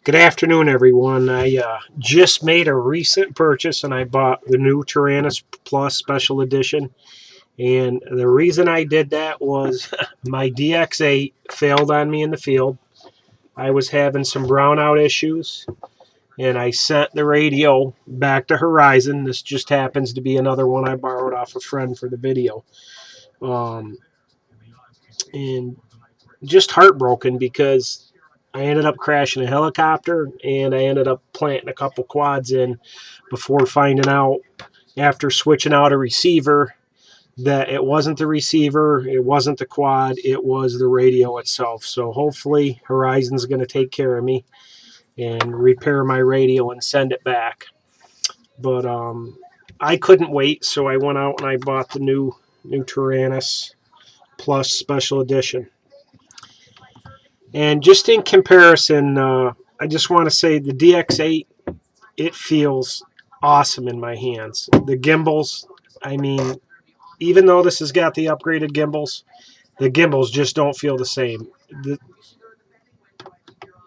Good afternoon, everyone. I just made a recent purchase and I bought the new Taranis Plus Special Edition. And the reason I did that was my DX8 failed on me in the field. I was having some brownout issues and I sent the radio back to Horizon. This just happens to be another one I borrowed off a friend for the video. And just heartbroken because I ended up crashing a helicopter and I ended up planting a couple quads in before finding out after switching out a receiver that it wasn't the receiver, it wasn't the quad, it was the radio itself. So hopefully Horizon's going to take care of me and repair my radio and send it back. But I couldn't wait, so I went out and I bought the new Taranis Plus Special Edition. And just in comparison, I just want to say the DX8, it feels awesome in my hands. The gimbals, I mean, even though this has got the upgraded gimbals, the gimbals just don't feel the same.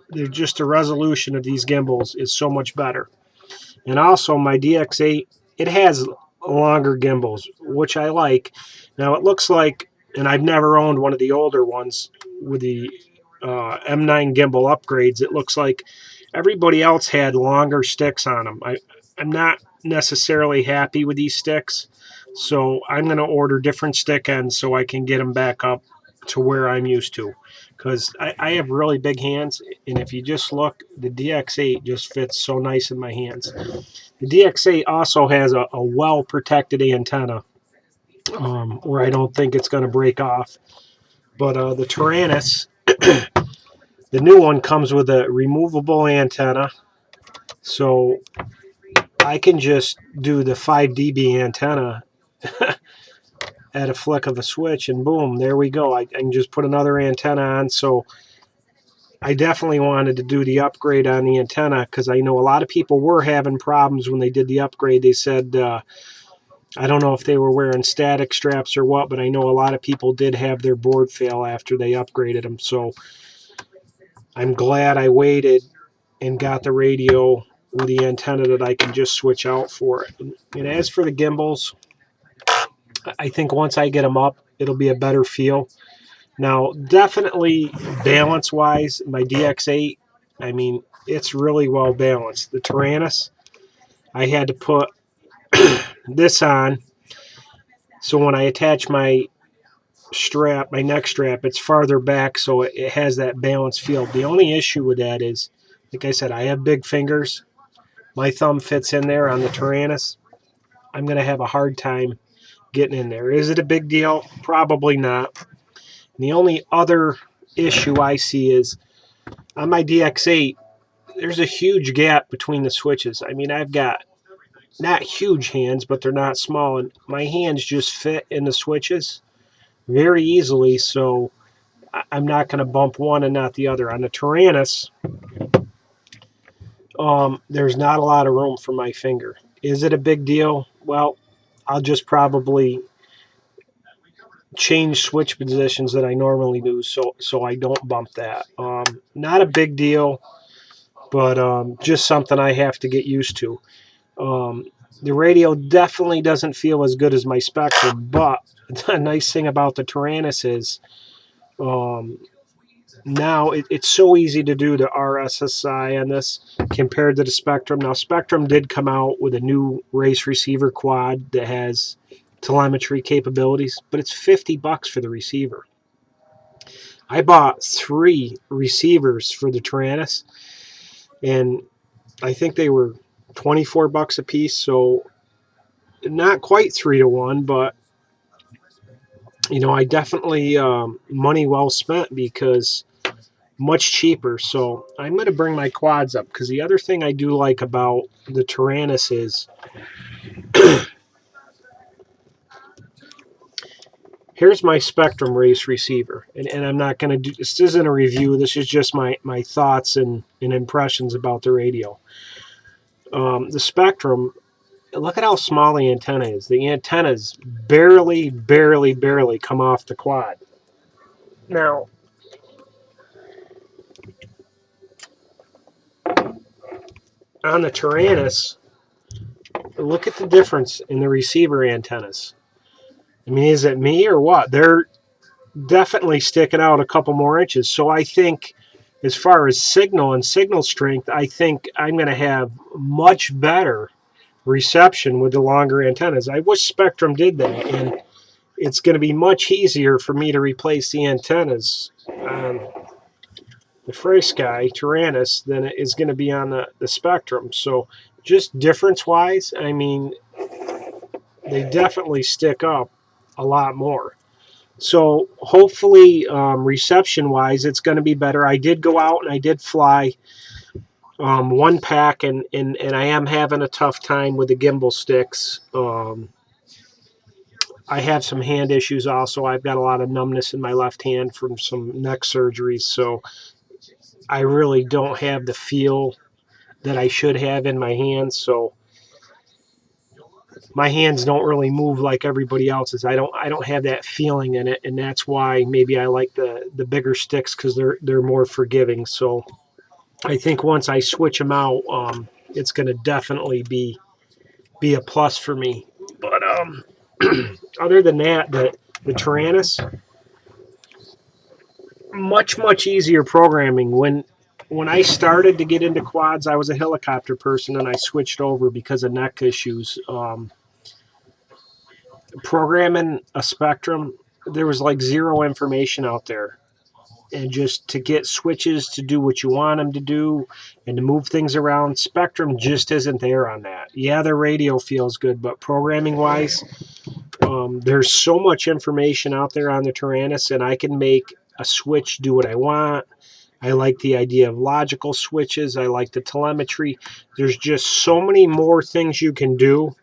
They're just the resolution of these gimbals is so much better. And also my DX8, it has longer gimbals, which I like. Now it looks like, and I've never owned one of the older ones with the M9 gimbal upgrades, it looks like everybody else had longer sticks on them. I'm not necessarily happy with these sticks, so I'm going to order different stick ends so I can get them back up to where I'm used to, because I have really big hands, and if you just look, the DX8 just fits so nice in my hands. The DX8 also has a well-protected antenna where I don't think it's going to break off, but the Taranis, the new one comes with a removable antenna, so I can just do the 5 dB antenna at a flick of a switch, and boom, there we go. I can just put another antenna on. So I definitely wanted to do the upgrade on the antenna because I know a lot of people were having problems when they did the upgrade. They said, I don't know if they were wearing static straps or what, but I know a lot of people did have their board fail after they upgraded them. So I'm glad I waited and got the radio with the antenna that I can just switch out for it. And as for the gimbals, I think once I get them up, it'll be a better feel. Now, definitely balance-wise, my DX8, I mean, it's really well balanced. The Taranis, I had to put this on, so when I attach my strap, my neck strap, it's farther back, so it has that balanced feel. The only issue with that is, like I said, I have big fingers. My thumb fits in there on the Taranis. I'm going to have a hard time getting in there. Is it a big deal? Probably not. And the only other issue I see is on my DX8, there's a huge gap between the switches. I mean, I've got not huge hands, but they're not small, and my hands just fit in the switches very easily, so I'm not going to bump one and not the other. On the Taranis, there's not a lot of room for my finger. Is it a big deal? Well, I'll just probably change switch positions that I normally do so I don't bump that. Not a big deal, but just something I have to get used to. The radio definitely doesn't feel as good as my Spektrum, but the nice thing about the Taranis is now it's so easy to do the RSSI on this compared to the Spektrum. Now, Spektrum did come out with a new race receiver quad that has telemetry capabilities, but it's $50 for the receiver. I bought 3 receivers for the Taranis, and I think they were $24 a piece, so not quite 3 to 1, but you know, I definitely money well spent because much cheaper. So I'm going to bring my quads up because the other thing I do like about the Taranis is here's my Spektrum race receiver, and I'm not going to do this. Isn't a review. This is just my thoughts and impressions about the radio. The Spektrum, look at how small the antenna is. The antennas barely come off the quad. Now, on the Taranis, look at the difference in the receiver antennas. I mean, is it me or what? They're definitely sticking out a couple more inches. So I think as far as signal and signal strength, I think I'm going to have much better reception with the longer antennas. I wish Spektrum did that, and it's going to be much easier for me to replace the antennas on the FrSky Taranis than it is going to be on the Spektrum. So just difference-wise, I mean, they definitely stick up a lot more. So hopefully, reception-wise, it's going to be better. I did go out and I did fly one pack, and I am having a tough time with the gimbal sticks. I have some hand issues also. I've got a lot of numbness in my left hand from some neck surgeries, so I really don't have the feel that I should have in my hands. So my hands don't really move like everybody else's. I don't have that feeling in it, and that's why maybe I like the bigger sticks, because they're more forgiving. So I think once I switch them out, it's going to definitely be a plus for me. But other than that, the Taranis, much easier programming. When I started to get into quads, I was a helicopter person, and I switched over because of neck issues. Programming a Spektrum, there was like zero information out there. And just to get switches to do what you want them to do and to move things around, Spektrum just isn't there on that. Yeah, the radio feels good, but programming-wise, there's so much information out there on the Taranis, and I can make a switch do what I want. I like the idea of logical switches. I like the telemetry. There's just so many more things you can do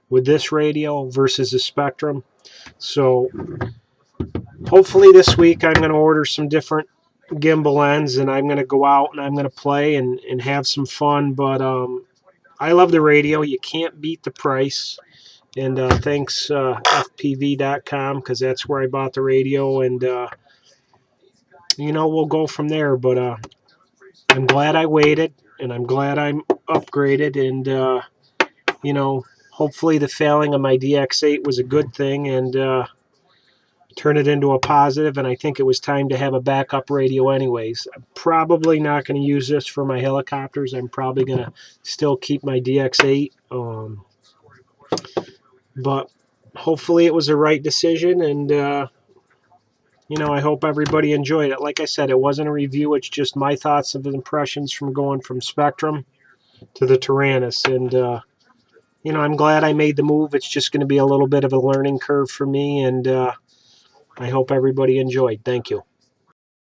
with this radio versus a Spektrum. So hopefully this week I'm going to order some different gimbal ends, and I'm going to go out and I'm going to play and have some fun. But I love the radio. You can't beat the price. And thanks FPV.com, because that's where I bought the radio. And, we'll go from there. But I'm glad I waited, and I'm glad I'm upgraded. And, hopefully the failing of my DX8 was a good thing, and turn it into a positive. And I think it was time to have a backup radio anyways. I'm probably not going to use this for my helicopters. I'm probably going to still keep my DX8. But hopefully it was the right decision, and I hope everybody enjoyed it. Like I said, it wasn't a review. It's just my thoughts and impressions from going from Spektrum to the Taranis. And, I'm glad I made the move. It's just going to be a little bit of a learning curve for me, and I hope everybody enjoyed. Thank you.